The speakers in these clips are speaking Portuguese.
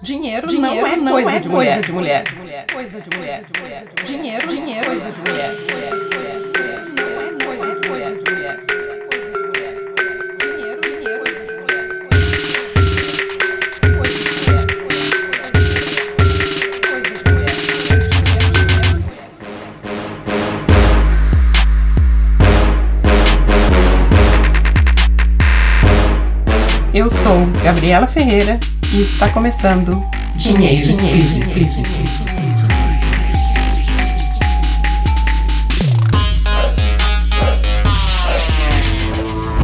Dinheiro não é coisa de mulher. Coisa de mulher. Dinheiro, coisa de mulher. Eu sou Gabriela Ferreira e está começando Dinheiro Explícito.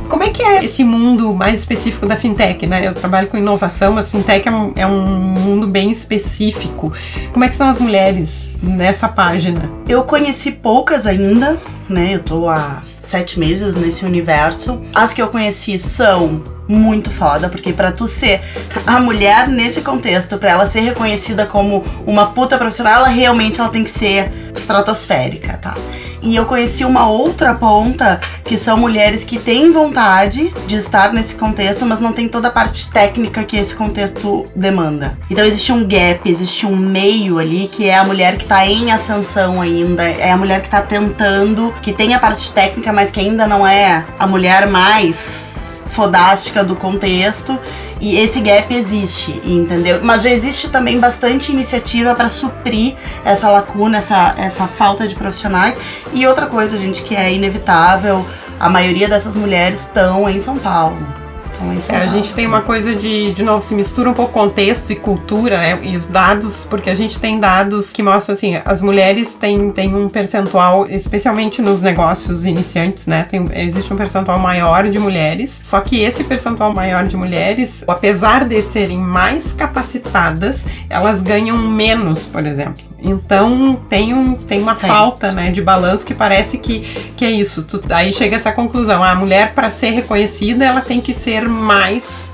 Como é que é esse mundo mais específico da fintech, né? Eu trabalho com inovação, mas fintech é um mundo bem específico. Como é que são as mulheres nessa página? Eu conheci poucas ainda, né? Eu tô há 7 meses nesse universo. As que eu conheci são muito foda, porque pra tu ser a mulher nesse contexto, pra ela ser reconhecida como uma puta profissional, ela tem que ser estratosférica, tá? E eu conheci uma outra ponta, que são mulheres que têm vontade de estar nesse contexto, mas não tem toda a parte técnica que esse contexto demanda. Então existe um gap, existe um meio ali, que é a mulher que tá em ascensão ainda, é a mulher que tá tentando, que tem a parte técnica, mas que ainda não é a mulher mais fodástica do contexto, e esse gap existe, entendeu? Mas já existe também bastante iniciativa para suprir essa lacuna, essa falta de profissionais. E outra coisa, gente, que é inevitável, a maioria dessas mulheres estão em São Paulo. A gente tem uma coisa de novo, se mistura um pouco contexto e cultura, né? E os dados, porque a gente tem dados que mostram assim, as mulheres têm um percentual, especialmente nos negócios iniciantes, né? Existe um percentual maior de mulheres, só que esse percentual maior de mulheres, apesar de serem mais capacitadas, elas ganham menos, por exemplo. Então tem uma falta, né, de balanço que parece que é isso. Aí chega essa conclusão, a mulher, para ser reconhecida, ela tem que ser mais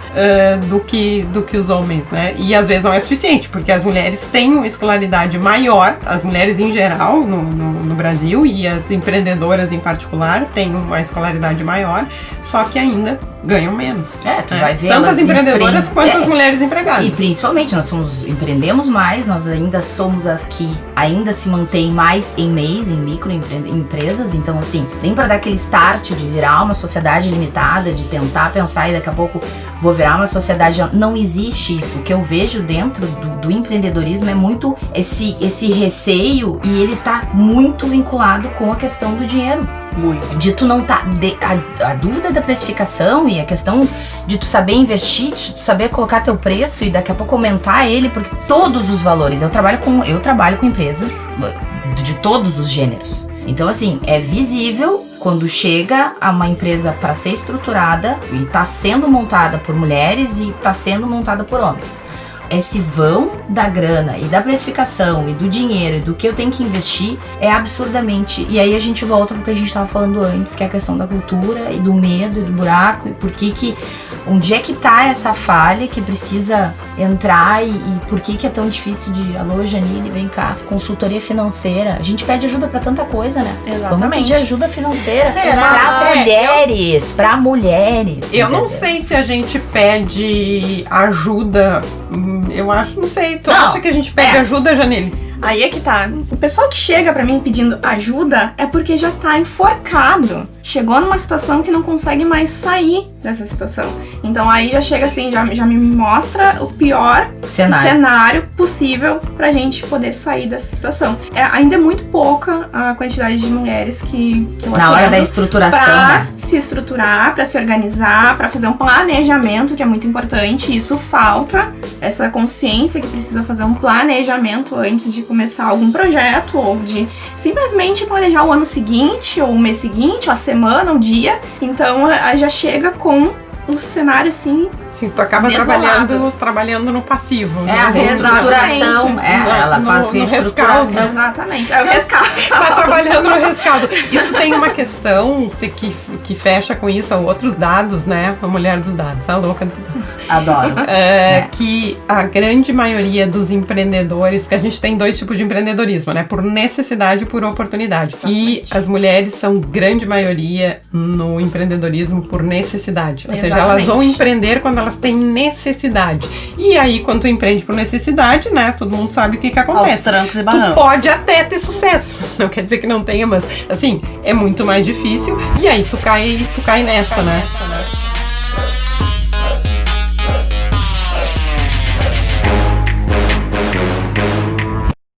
do que os homens, né? E às vezes não é suficiente, porque as mulheres têm uma escolaridade maior, as mulheres em geral no Brasil, e as empreendedoras em particular têm uma escolaridade maior, só que ainda ganham menos. Tu vai ver tanto as empreendedoras quanto as mulheres empregadas. E principalmente, empreendemos mais, nós ainda somos as que ainda se mantêm mais em MEIs, em microempresas. Então, assim, nem para dar aquele start de virar uma sociedade limitada, de tentar pensar e daqui a pouco vou virar uma sociedade. Não existe isso. O que eu vejo dentro do empreendedorismo é muito esse receio, e ele tá muito vinculado com a questão do dinheiro. Muito. De tu não tá... A dúvida da precificação e a questão de tu saber investir, de tu saber colocar teu preço e daqui a pouco aumentar ele, porque todos os valores... Eu trabalho com empresas de todos os gêneros. Então, assim, é visível quando chega a uma empresa para ser estruturada e tá sendo montada por mulheres e tá sendo montada por homens. Esse vão da grana e da precificação e do dinheiro e do que eu tenho que investir é absurdamente... E aí a gente volta pro que a gente estava falando antes, que é a questão da cultura e do medo e do buraco, e por que onde é que tá essa falha que precisa entrar, e por que é tão difícil de... Alô, Janine, vem cá, consultoria financeira. A gente pede ajuda pra tanta coisa, né? Exatamente. Vamos pedir ajuda financeira pra mulheres. Eu não sei se a gente pede ajuda, eu acho, não sei. Tu acha que a gente pede ajuda, Janine? Aí é que tá. O pessoal que chega pra mim pedindo ajuda é porque já tá enforcado. Chegou numa situação que não consegue mais sair dessa situação. Então aí já chega assim, já me mostra o pior cenário possível pra gente poder sair dessa situação. Ainda é muito pouca a quantidade de mulheres que eu na hora da estruturação, pra né? se estruturar, pra se organizar, pra fazer um planejamento, que é muito importante. Isso falta, essa consciência que precisa fazer um planejamento antes de começar algum projeto, ou de simplesmente planejar o ano seguinte, ou o mês seguinte, ou a semana, o dia. Então já chega com um cenário assim. Sim, tu acaba trabalhando no passivo. É a reestruturação. Ela faz reestruturação. Exatamente. É o rescaldo. Tá trabalhando no rescaldo. Isso tem uma questão que fecha com isso, outros dados, né? A mulher dos dados, a louca dos dados. Adoro. Que a grande maioria dos empreendedores, porque a gente tem 2 tipos de empreendedorismo, né? Por necessidade e por oportunidade. E as mulheres são grande maioria no empreendedorismo por necessidade. Ou seja, elas vão empreender quando elas têm necessidade. E aí, quando tu empreende por necessidade, né, todo mundo sabe o que acontece. Aos trancos e Tu barrancos. pode até ter sucesso. Não quer dizer que não tenha, mas, assim, é muito mais difícil. E aí, tu cai nessa, né?